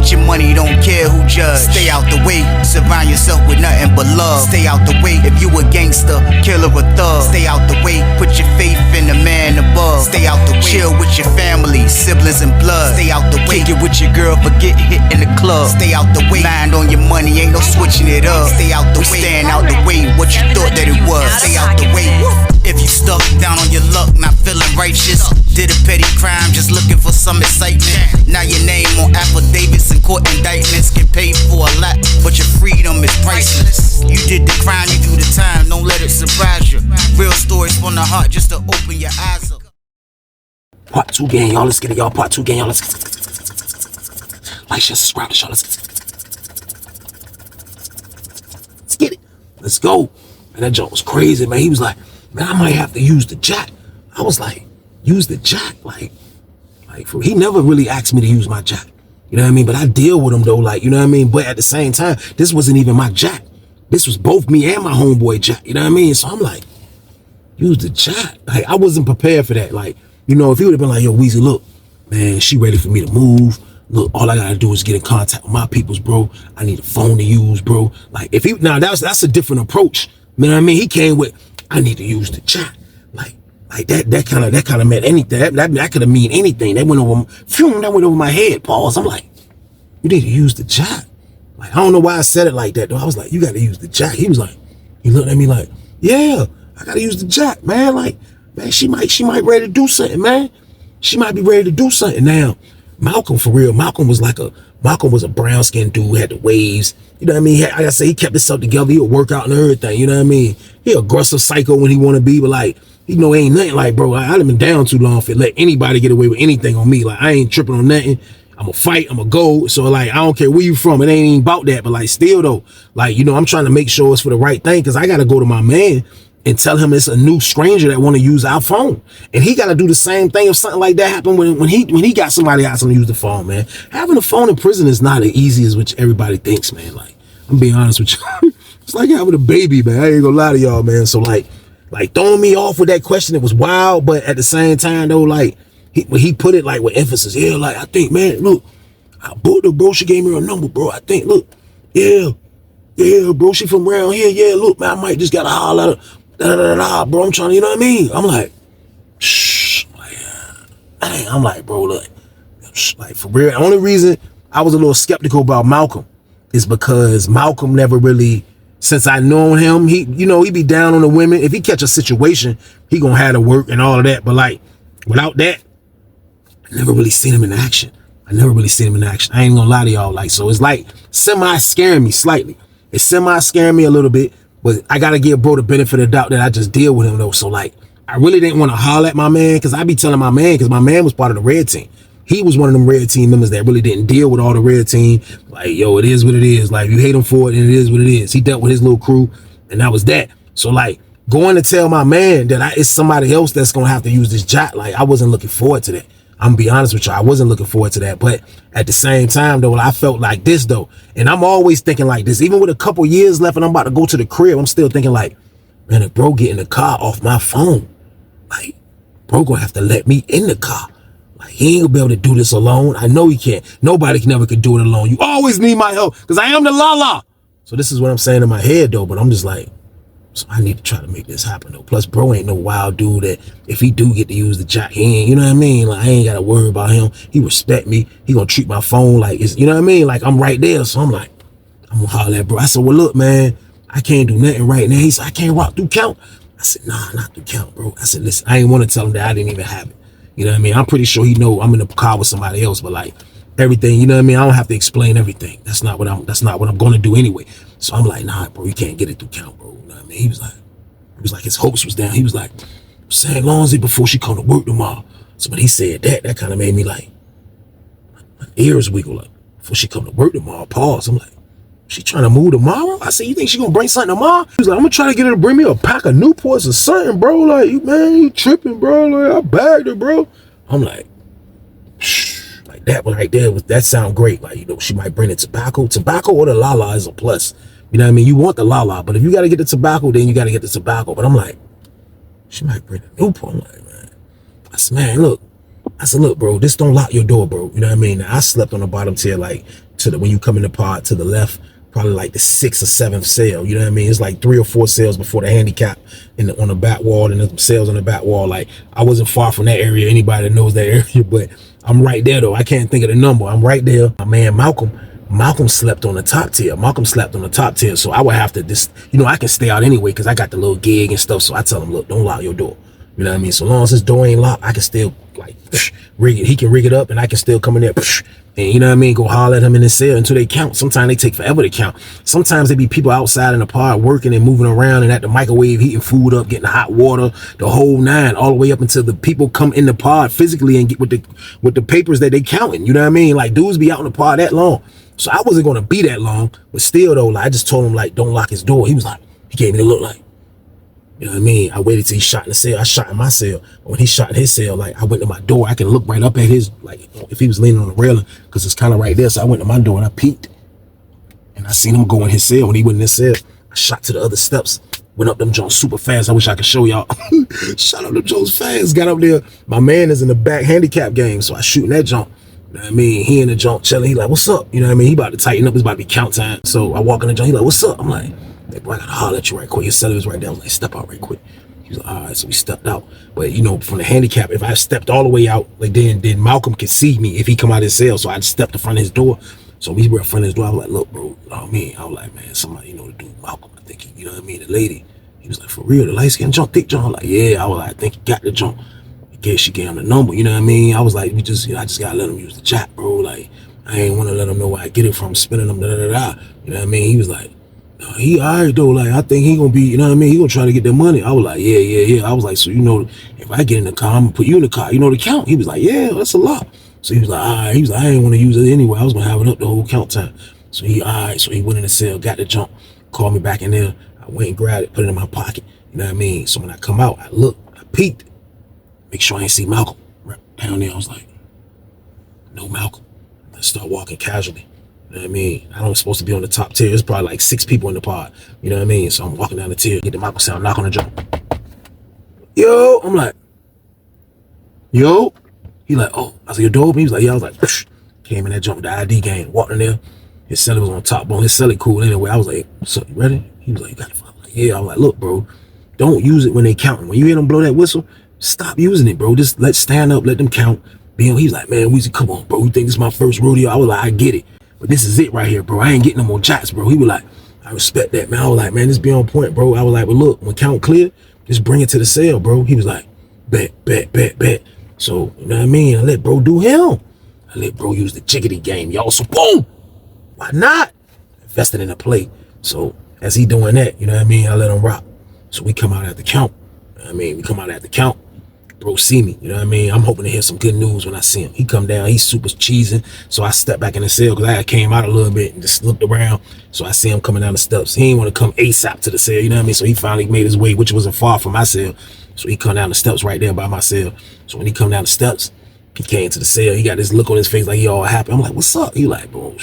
Get your money, don't care who judge. Stay out the way, surround yourself with nothing but love. Stay out the way, if you a gangster, killer or thug. Stay out the way, put your faith in the man above. Stay out the way, chill with your family, siblings and blood. Stay out the way, kick it with your girl, forget hit in the club. Stay out the way, mind on your money, ain't no switching it up. Stay out the way, stand out the way, what you thought that it was. Stay out the way. If you stuck down on your luck, not feeling righteous, did a petty crime, just looking for some excitement. Now your name on affidavits and court indictments, get paid for a lot, but your freedom is priceless. You did the crime, you do the time, don't let it surprise you. Real stories from the heart, just to open your eyes up. Part 2 gang, y'all. Let's get it, y'all. Part 2 gang, y'all. Let's like, share, subscribe, y'all. Let's get it. Let's go. And that joke was crazy, man. He was like, man, I might have to use the jack. I was like, use the jack? Like he never really asked me to use my jack. You know what I mean? But I deal with him though, like, you know what I mean? But at the same time, this wasn't even my jack. This was both me and my homeboy jack. You know what I mean? So I'm like, use the jack. Like, I wasn't prepared for that. Like, you know, if he would have been like, yo, Weezy, look, man, she ready for me to move. Look, all I gotta do is get in contact with my peoples, bro. I need a phone to use, bro. Like, if he, now that's a different approach. You know what I mean? He came with, I need to use the jack. Like that kind of meant anything. That could have mean anything. That went over my head. Pause. I'm like, you need to use the jack. Like, I don't know why I said it like that though. I was like, you got to use the jack. He was like, he looked at me like, yeah, I got to use the jack, man. Like, man, she might ready to do something, man. She might be ready to do something now. Malcolm, for real. Malcolm was a brown skinned dude, had the waves. You know what I mean? Like I say, he kept himself together. He'll work out and everything. You know what I mean? He aggressive psycho when he want to be, but like, you know, ain't nothing like, bro, I'd have been down too long for let anybody get away with anything on me. Like, I ain't tripping on nothing. I'm a fight, I'm a go. So like, I don't care where you from. It ain't even about that. But like, still though, like, you know, I'm trying to make sure it's for the right thing, because I got to go to my man and tell him it's a new stranger that want to use our phone. And he got to do the same thing if something like that happened when he got somebody else to use the phone, man. Having a phone in prison is not as easy as which everybody thinks, man. Like, I'm being honest with you. It's like having a baby, man. I ain't gonna lie to y'all, man. So like throwing me off with that question, it was wild, but at the same time though, like he put it like with emphasis. Yeah, like, I think, man, look, I booked her, bro. She gave me her number, bro. I think, look, yeah, bro, she from around here. Yeah, look, man, I might just gotta holler at her. Bro, I'm trying to, you know what I mean? I'm like, shh, like, dang, I'm like, bro, look, like, for real. The only reason I was a little skeptical about Malcolm is because Malcolm never really, since I known him, he be down on the women. If he catch a situation, he gonna have to work and all of that. But like, without that, I never really seen him in action. I ain't gonna lie to y'all. Like, so it's like semi-scaring me slightly. It's semi-scaring me a little bit, but I gotta give bro the benefit of the doubt that I just deal with him though. So like, I really didn't want to holler at my man, because I be telling my man, because my man was part of the red team. He was one of them red team members that really didn't deal with all the red team. Like, yo, it is what it is. Like, you hate him for it, and it is what it is. He dealt with his little crew, and that was that. So like, going to tell my man that it's somebody else that's gonna have to use this jack, like, I wasn't looking forward to that. I'm gonna be honest with you, I wasn't looking forward to that. But at the same time though, I felt like this though, and I'm always thinking like this, even with a couple years left and I'm about to go to the crib, I'm still thinking like, man, if bro get in the car off my phone, like, bro gonna have to let me in the car. Like, he ain't gonna be able to do this alone. I know he can't. Nobody never could do it alone. You always need my help, because I am the la-la. So this is what I'm saying in my head though, but I'm just like, so I need to try to make this happen though. Plus, bro ain't no wild dude that if he do get to use the jack, he ain't, you know what I mean? Like, I ain't gotta worry about him. He respect me. He gonna treat my phone like it's, you know what I mean? Like, I'm right there. So I'm like, I'm gonna holler at bro. I said, well, look, man, I can't do nothing right now. He said, I can't rock through count. I said, nah, not through count, bro. I said, listen, I ain't want to tell him that I didn't even have it. You know what I mean? I'm pretty sure he know I'm in the car with somebody else, but like, everything, you know what I mean? I don't have to explain everything. That's not what I'm gonna do anyway. So I'm like, nah, bro, you can't get it through count, bro. You know what I mean? He was like, his hopes was down. He was like, St. Lonzy before she come to work tomorrow. So when he said that kind of made me like, my ears wiggle up. Before she come to work tomorrow, pause. I'm like, she trying to move tomorrow? I said, you think she gonna bring something tomorrow? He was like, I'm gonna try to get her to bring me a pack of Newports or something, bro. Like, man, you tripping, bro. Like, I bagged her, bro. I'm like, shh. Like, that one right there, that sound great. Like, you know, she might bring the tobacco. Tobacco or the la-la is a plus. You know what I mean? You want the la-la, but if you gotta get the tobacco, then you gotta get the tobacco. But I'm like, she might bring the Newport. I'm like, man. I said, man, look. I said, look, bro, this don't lock your door, bro. You know what I mean? I slept on the bottom tier like to the, when you come in the pod to the left, probably like the 6th or 7th cell. You know what I mean? It's like 3 or 4 cells before the handicap on the back wall, and the cells on the back wall. Like, I wasn't far from that area. Anybody that knows that area, but I'm right there though. I can't think of the number. I'm right there. My man Malcolm slept on the top tier. Malcolm slept on the top tier. So I would have to just, you know, I can stay out anyway because I got the little gig and stuff. So I tell him, look, don't lock your door. You know what I mean? So long as his door ain't locked, I can still like rig it. He can rig it up and I can still come in there and, you know what I mean, go holler at him in his cell until they count. Sometimes they take forever to count. Sometimes they be people outside in the pod working and moving around and at the microwave heating food up, getting hot water, the whole 9, all the way up until the people come in the pod physically and get with the papers that they counting. You know what I mean? Like, dudes be out in the pod that long. So I wasn't going to be that long, but still though, like, I just told him, like, don't lock his door. He was like, he gave me the look like, you know what I mean? I waited till he shot in the cell. I shot in my cell. When he shot in his cell, like, I went to my door. I can look right up at his, like, if he was leaning on the railing, because it's kind of right there. So I went to my door and I peeked. And I seen him go in his cell. When he went in his cell, I shot to the other steps. Went up them Jones super fast. I wish I could show y'all. Shot up them Jones fast. Got up there. My man is in the back handicap game. So I shooting that jump. You know what I mean? He in the jump chilling. He like, what's up? You know what I mean? He about to tighten up. It's about to be count time. So I walk in the jump. He like, what's up? I'm like, hey, bro, I gotta holler at you right quick. His cellar was right there. I was like, step out right quick. He was like, all right. So we stepped out. But, you know, from the handicap, if I stepped all the way out, like then Malcolm could see me if he come out of his cell. So I just stepped in front of his door. So we were in front of his door. I was like, look, bro, you know what I mean? I was like, man, somebody, you know, the dude Malcolm, I think, you know what I mean? The lady. He was like, for real, the light skin jump, thick jump. I was like, yeah. I was like, I think he got the jump. She gave him the number, you know what I mean? I was like, I just gotta let him use the chat, bro. Like, I ain't want to let him know where I get it from, spinning them, da-da-da-da. You know what I mean? He was like, no, he all right, though. Like, I think he gonna be, you know what I mean? He gonna try to get that money. I was like, yeah. I was like, so, you know, if I get in the car, I'm gonna put you in the car. You know the count? He was like, yeah, that's a lot. So he was like, all right. He was like, I ain't want to use it anyway. I was gonna have it up the whole count time. So he, all right. So he went in the cell, got the jump, called me back in there. I went and grabbed it, put it in my pocket. You know what I mean? So when I come out, I looked, I peeked, make sure I ain't see Malcolm. Right down there, I was like, no Malcolm. I start walking casually. You know what I mean? I don't supposed to be on the top tier. There's probably like 6 people in the pod. You know what I mean? So I'm walking down the tier, get the Malcolm sound, knock on the jump. Yo, I'm like, yo. He like, oh. I said, your door open? He was like, yeah. I was like, psh. Came in that jump with the ID game, walked in there. His celly was on top bone. His celly cool anyway. I was like, so you ready? He was like, you got it. I was like, yeah. I was like, look, bro, don't use it when they counting. When you hear them blow that whistle, stop using it, bro. Just stand up, let them count. He was like, man, Weezy, come on, bro. You think this is my first rodeo? I was like, I get it. But this is it right here, bro. I ain't getting no more jacks, bro. He was like, I respect that, man. I was like, man, this be on point, bro. I was like, well, look, when count clear, just bring it to the cell, bro. He was like, bet. So, you know what I mean? I let bro do him. I let bro use the jiggity game, y'all. So, boom. Why not? Invested in a play. So, as he doing that, you know what I mean? I let him rock. So, we come out at the count. I mean, we come out at the count. Bro see me, you know what I mean? I'm hoping to hear some good news when I see him. He come down, he's super cheesing. So I step back in the cell because I came out a little bit and just looked around. So I see him coming down the steps. He didn't want to come ASAP to the cell, you know what I mean? So he finally made his way, which wasn't far from my cell. So he come down the steps right there by my cell. So when he come down the steps, he came to the cell. He got this look on his face like he all happy. I'm like, what's up? He like, bro,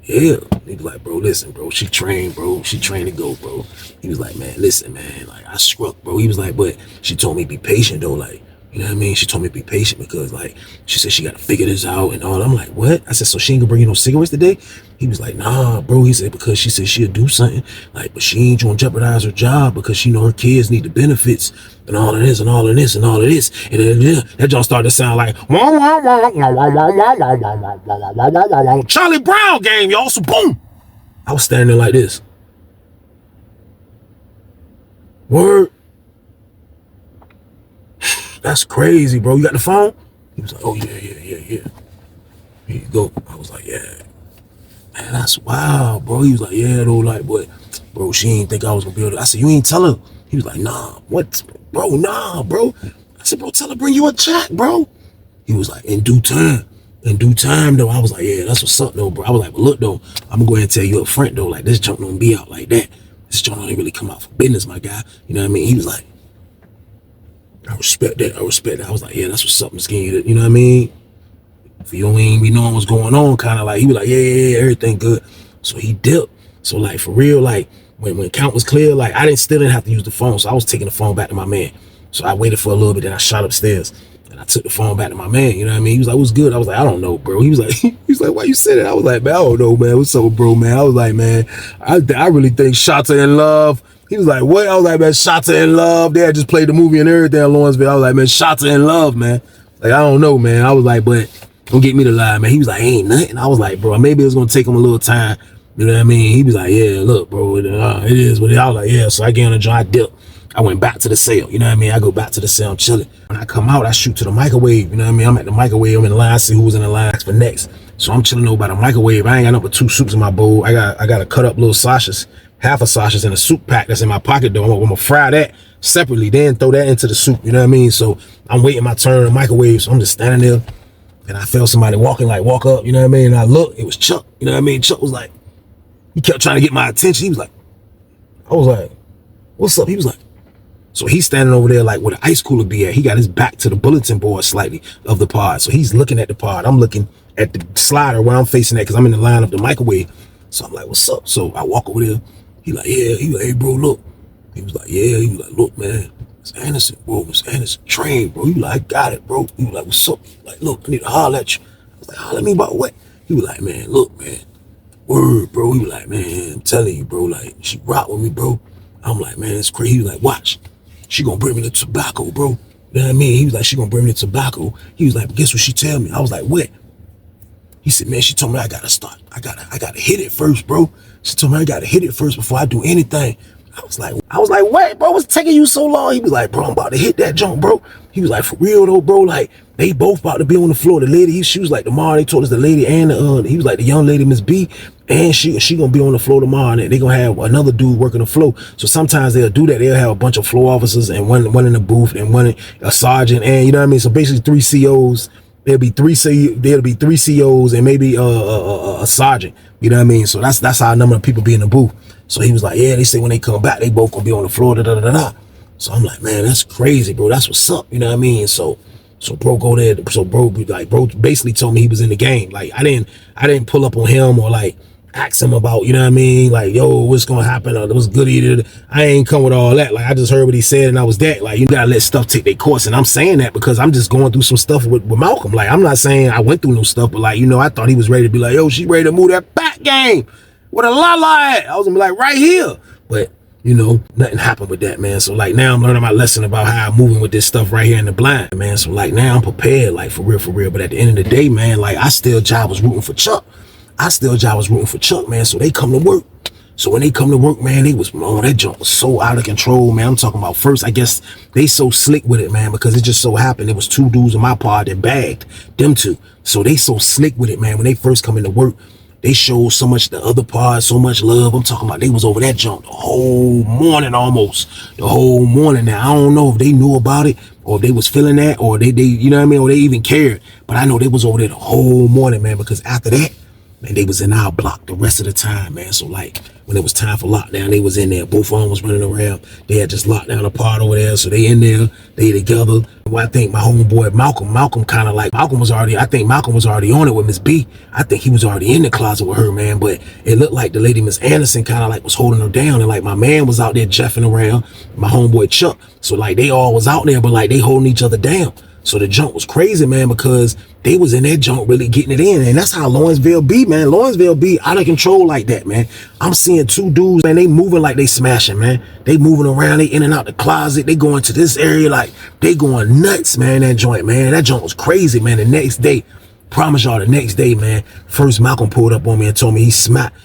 yeah. He was like, bro, listen, bro, she trained, bro. She trained to go, bro. He was like, man, listen, man, like I struck, bro. He was like, but she told me be patient though, like, you know what I mean? She told me to be patient because, like, she said she got to figure this out and all. I'm like, what? I said, so she ain't gonna bring you no cigarettes today? He was like, nah, bro. He said, because she said she'll do something, like, but she ain't gonna jeopardize her job because she know her kids need the benefits and all of this and all of this and all of this. And then that just started to sound like, Charlie Brown game, y'all. So boom. I was standing there like this. Word. That's crazy, bro. You got the phone? He was like, oh, yeah. Here you go. I was like, yeah. Man, that's wild, bro. He was like, yeah, though, like, but, bro, she ain't think I was gonna be able to. I said, you ain't tell her? He was like, nah. What? Bro, nah, bro. I said, bro, tell her bring you a check, bro. He was like, in due time. In due time, though. I was like, yeah, that's what's up, though, bro. I was like, well, look, though, I'm gonna go ahead and tell you up front, though, like, this junk don't be out like that. This junk don't really come out for business, my guy. You know what I mean? He was like, I respect that. I was like, yeah, that's what's up, Mesquite. You know what I mean? If you ain't be knowing what's going on, kind of like, he was like, yeah, everything good. So he dipped. So like, for real, like, when count was clear, like, I still didn't have to use the phone. So I was taking the phone back to my man. So I waited for a little bit, then I shot upstairs. And I took the phone back to my man, you know what I mean? He was like, what's good? I was like, I don't know, bro. He was like, why you said it? I was like, man, I don't know, man. What's up, bro, man? I was like, man, I really think Shotta in love. He was like, what? I was like, man, Shotta in love. They had just played the movie and everything in Lawrenceville. I was like, man, Shotta in love, man. Like, I don't know, man. I was like, but don't get me to lie, man. He was like, ain't nothing. I was like, bro, maybe it's going to take him a little time. You know what I mean? He was like, yeah, look, bro, it is what it is. I was like, yeah. So I get on a dry dip. I went back to the cell, you know what I mean? I go back to the cell, I'm chilling. When I come out, I shoot to the microwave, you know what I mean? I'm at the microwave, I'm in the line, see who was in the line for next. So I'm chilling over by the microwave. I ain't got nothing but 2 soups in my bowl. I got to cut up little sausages, half a sausage in a soup pack that's in my pocket though. I'm gonna fry that separately, then throw that into the soup, you know what I mean? So I'm waiting my turn in the microwave, so I'm just standing there, and I felt somebody walk up, you know what I mean? And I looked, it was Chuck, you know what I mean? Chuck was like, he kept trying to get my attention. He was like, I was like, what's up? He was like, so he's standing over there like where the ice cooler be at. He got his back to the bulletin board slightly of the pod. So he's looking at the pod. I'm looking at the slider where I'm facing at because I'm in the line of the microwave. So I'm like, what's up? So I walk over there. He like, yeah. He like, hey, bro, look. He was like, yeah. He was like, look, man. It's Anderson, bro. It's Anderson. Train, bro. He like, I got it, bro. He was like, what's up? Like, look, I need to holler at you. I was like, holler at me about what? He was like, man, look, man. Word, bro. He was like, man, I'm telling you, bro. Like, she rock with me, bro. I'm like, man, it's crazy. He was like, watch. She gonna bring me the tobacco, bro. You know what I mean? He was like, she gonna bring me the tobacco. He was like, but guess what she tell me? I was like, what? He said, man, she told me I gotta start. I gotta hit it first, bro. She told me I gotta hit it first before I do anything. I was like, what, bro? What's taking you so long? He was like, bro, I'm about to hit that jump, bro. He was like, for real though, bro. Like, they both about to be on the floor. The lady, she was like, tomorrow, they told us the lady and he was like, the young lady, Miss B, and she gonna be on the floor tomorrow, and they gonna have another dude working the floor. So sometimes they'll do that. They'll have a bunch of floor officers and one in the booth and a sergeant, and you know what I mean? So basically 3 COs. There'll be 3 COs and maybe a sergeant. You know what I mean? So that's how a number of people be in the booth. So he was like, yeah, they say when they come back, they both gonna be on the floor, da da da da. So I'm like, man, that's crazy, bro. That's what's up. You know what I mean? So bro go there. So bro basically told me he was in the game. Like I didn't pull up on him or like ask him about, you know what I mean? Like, yo, what's gonna happen? Or what's good either. I ain't come with all that. Like I just heard what he said and I was that. Like you gotta let stuff take their course. And I'm saying that because I'm just going through some stuff with Malcolm. Like I'm not saying I went through no stuff, but like, you know, I thought he was ready to be like, yo, she ready to move that back game. What a la at? I was gonna be like right here. But you know, nothing happened with that, man. So like now I'm learning my lesson about how I'm moving with this stuff right here in the blind, man. So like now I'm prepared, like for real. But at the end of the day, man, like I still was rooting for Chuck. Man. So they come to work. So when they come to work, man, that junk was so out of control, man. I'm talking about first, I guess they so slick with it, man, because it just so happened there was 2 dudes in my pod that bagged them 2. So they so slick with it, man. When they first come into work, they showed so much the other pod, so much love. I'm talking about they was over that junk the whole morning almost. The whole morning. Now, I don't know if they knew about it or if they was feeling that or they you know what I mean, or they even cared. But I know they was over there the whole morning, man, because after that, man, they was in our block the rest of the time, man. So like when it was time for lockdown, they was in there. Both of them was running around. They had just locked down a part over there. So they in there, they together. Well, I think my homeboy Malcolm kind of like, I think Malcolm was already on it with Miss B. I think he was already in the closet with her, man. But it looked like the lady, Miss Anderson, kind of like was holding her down. And like my man was out there jeffing around, my homeboy Chuck. So like they all was out there, but like they holding each other down. So the junk was crazy, man, because they was in that junk really getting it in. And that's how Lawrenceville be, man. Lawrenceville be out of control like that, man. I'm seeing 2 dudes, man, they moving like they smashing, man. They moving around, they in and out the closet. They going to this area like they going nuts, man, that joint, man. That joint was crazy, man. The next day, promise y'all, the next day, man, first Malcolm pulled up on me and told me he smacked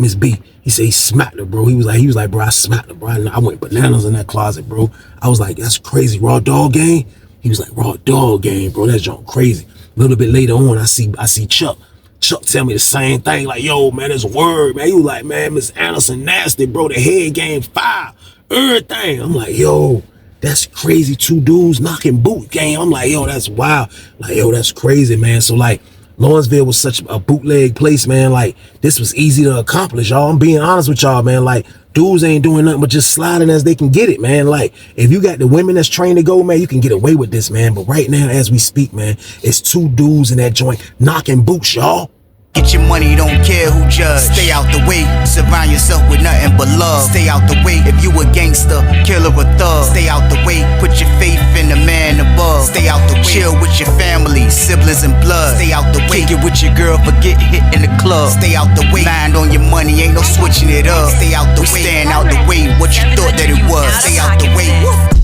Miss B. He said he smacked her, bro. He was like, bro, I smacked her, bro. I went bananas in that closet, bro. I was like, that's crazy. Raw dog game? He was like, raw dog game, bro. That's junk crazy. A little bit later on, I see Chuck. Chuck tell me the same thing. Like, yo, man, there's a word, man. He was like, man, Miss Anderson nasty, bro. The head game 5, everything. I'm like, yo, that's crazy. 2 dudes knocking boot game. I'm like, yo, that's wild. Like, yo, that's crazy, man. So like, Lawrenceville was such a bootleg place, man. Like, this was easy to accomplish, y'all. I'm being honest with y'all, man. Like, dudes ain't doing nothing but just sliding as they can get it, man. Like, if you got the women that's trained to go, man, you can get away with this, man. But right now, as we speak, man, it's 2 dudes in that joint knocking boots, y'all. Get your money, don't care who judge. Stay out the way, surround yourself with nothing but love. Stay out the way if you a gangster, killer or thug. Stay out the way, put your faith in the man above. Stay out the way, chill with your family, siblings and blood. Stay out the way, kick it with your girl, forget hit in the club. Stay out the way, mind on your money, ain't no switching it up. Stay out the way, stand out the way, what you thought that it was. Stay out the way.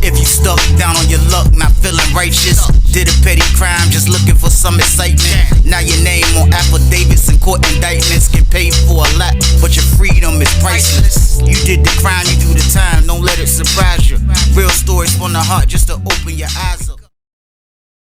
If you stuck down on your luck, not feeling righteous, did a petty crime, just looking for some excitement. Now your name on affidavits and court indictments get paid for a lot, but your freedom is priceless. You did the crime, you do the time, don't let it surprise you. Real stories from the heart, just to open your eyes up.